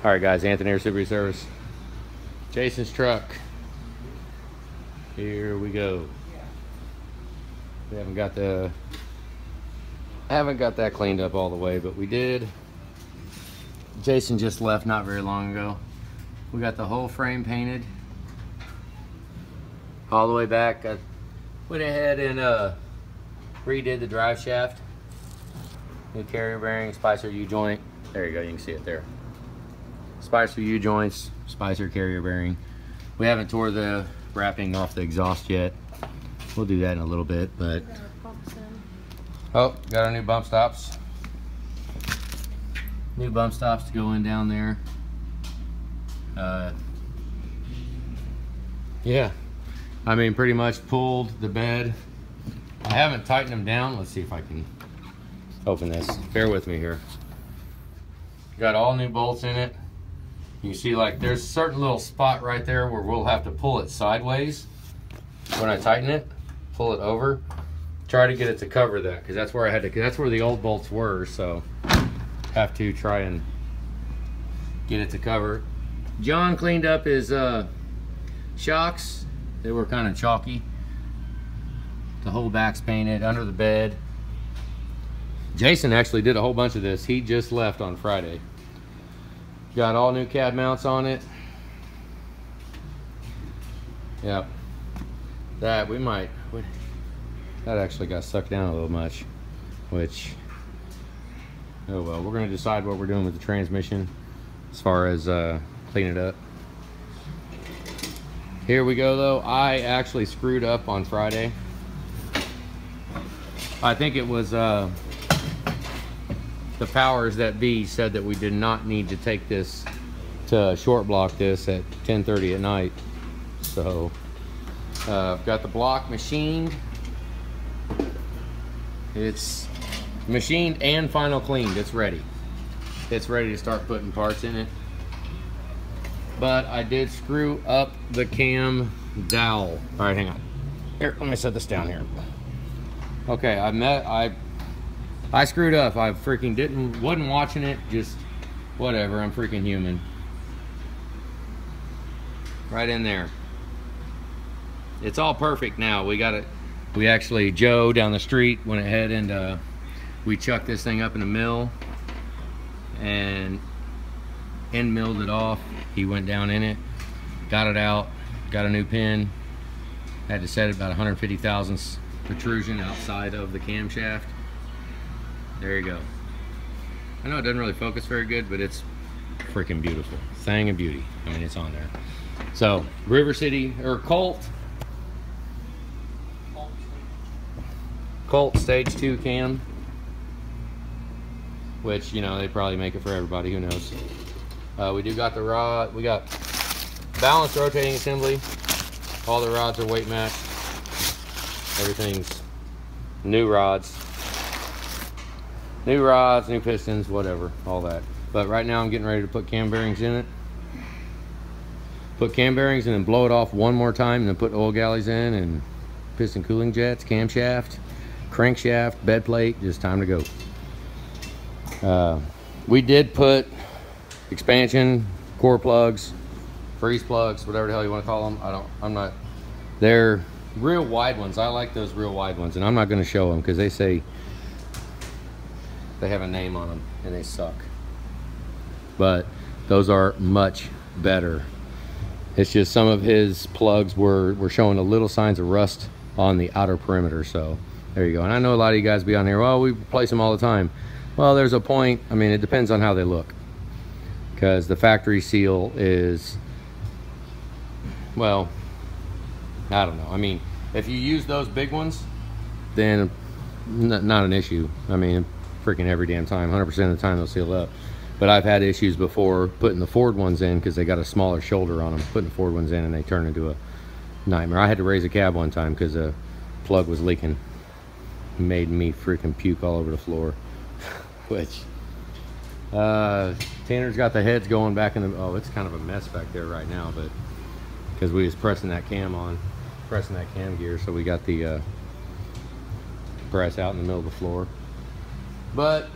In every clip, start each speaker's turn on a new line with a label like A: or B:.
A: All right, guys, Anthony Air Subaru Service. Jason's truck. Here we go. We haven't got that cleaned up all the way, but we did. Jason just left not very long ago. We got the whole frame painted all the way back. I went ahead and redid the drive shaft. New carrier bearing, Spicer U-joint. There you go, you can see it there. Spicer U-joints, Spicer carrier bearing. We haven't tore the wrapping off the exhaust yet. We'll do that in a little bit, but... Oh, got our new bump stops. New bump stops to go in down there. Yeah, I mean, pretty much pulled the bed. I haven't tightened them down. Let's see if I can open this. Bear with me here. Got all new bolts in it. You see, like, there's a certain little spot right there where we'll have to pull it sideways when I tighten it. Pull it over. Try to get it to cover that, because that's where I had to. That's where the old bolts were. So have to try and get it to cover. John cleaned up his shocks. They were kind of chalky. The whole back's painted under the bed. Jason actually did a whole bunch of this. He just left on Friday. Got all new cab mounts on it. Yep. That that actually got sucked down a little much, which, oh well. We're gonna decide what we're doing with the transmission as far as cleaning it up. Here we go though. I actually screwed up on Friday. I think it was the powers that be said that we did not need to take this to short block this at 10:30 at night. So I've got the block machined. It's machined and final cleaned. It's ready. It's ready to start putting parts in it. But I did screw up the cam dowel. All right, hang on. Here, let me set this down here. Okay, I screwed up. I freaking wasn't watching it. Just whatever. I'm freaking human. Right in there. It's all perfect now. We got it. We actually, Joe down the street went ahead and we chucked this thing up in the mill and end milled it off. He went down in it, got it out, got a new pin. Had to set it about 150 thousandths protrusion outside of the camshaft. There you go. I know it doesn't really focus very good, but it's freaking beautiful. Thing of beauty. I mean, it's on there. So, River City, or Colt Stage 2 cam, which, you know, they probably make it for everybody, who knows. We do got the rod, we got balanced rotating assembly. All the rods are weight matched. Everything's new rods, new pistons, whatever, all that. But right now I'm getting ready to put cam bearings in it. Put cam bearings and then blow it off one more time, and then put oil galleys in and piston cooling jets, camshaft, crankshaft, bed plate. Just time to go. We did put expansion, core plugs, freeze plugs, whatever the hell you want to call them. I'm not, they're real wide ones. I like those real wide ones, and I'm not going to show them because they say they have a name on them and they suck. But those are much better. It's just some of his plugs were showing a little signs of rust on the outer perimeter. So there you go. And I know a lot of you guys be on here, well, we replace them all the time. Well, there's a point. I mean, it depends on how they look, because the factory seal is, well, I don't know. I mean, if you use those big ones, then not an issue. I mean, freaking every damn time, 100% of the time they'll seal up. But I've had issues before putting the Ford ones in because they got a smaller shoulder on them. Putting the Ford ones in and they turn into a nightmare. I had to raise a cab one time because a plug was leaking. It made me freaking puke all over the floor. Which, Tanner's got the heads going back in the, oh, it's kind of a mess back there right now, but because we was pressing that cam gear, so we got the press out in the middle of the floor. But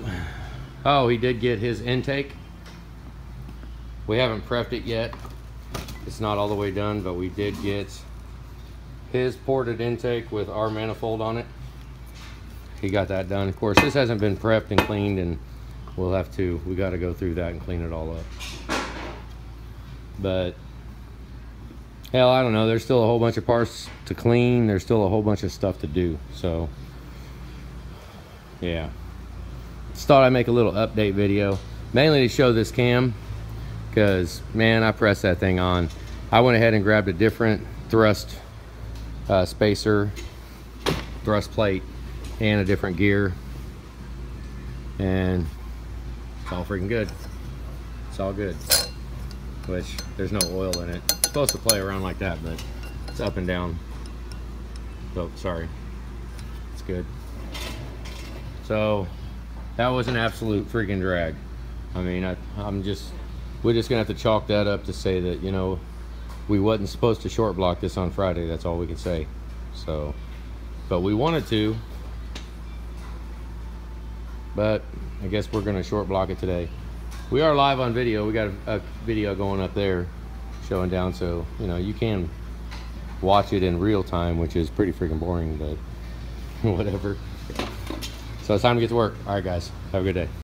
A: oh, he did get his intake. We haven't prepped it yet. It's not all the way done, but we did get his ported intake with our manifold on it. He got that done. Of course, this hasn't been prepped and cleaned, and we got to go through that and clean it all up. But hell, I don't know, there's still a whole bunch of parts to clean. There's still a whole bunch of stuff to do. So yeah, just thought I'd make a little update video, mainly to show this cam, because man, I pressed that thing on. I went ahead and grabbed a different thrust spacer, thrust plate, and a different gear, and it's all freaking good. It's all good. Which there's no oil in it. It's supposed to play around like that, but it's up and down. Oh, sorry. It's good. So that was an absolute freaking drag. I mean, we're just gonna have to chalk that up to say that, you know, we wasn't supposed to short block this on Friday. That's all we can say. So, but we wanted to, but I guess we're gonna short block it today. We are live on video. We got a video going up there showing down, so you know you can watch it in real time, which is pretty freaking boring, but whatever. So it's time to get to work. All right, guys, have a good day.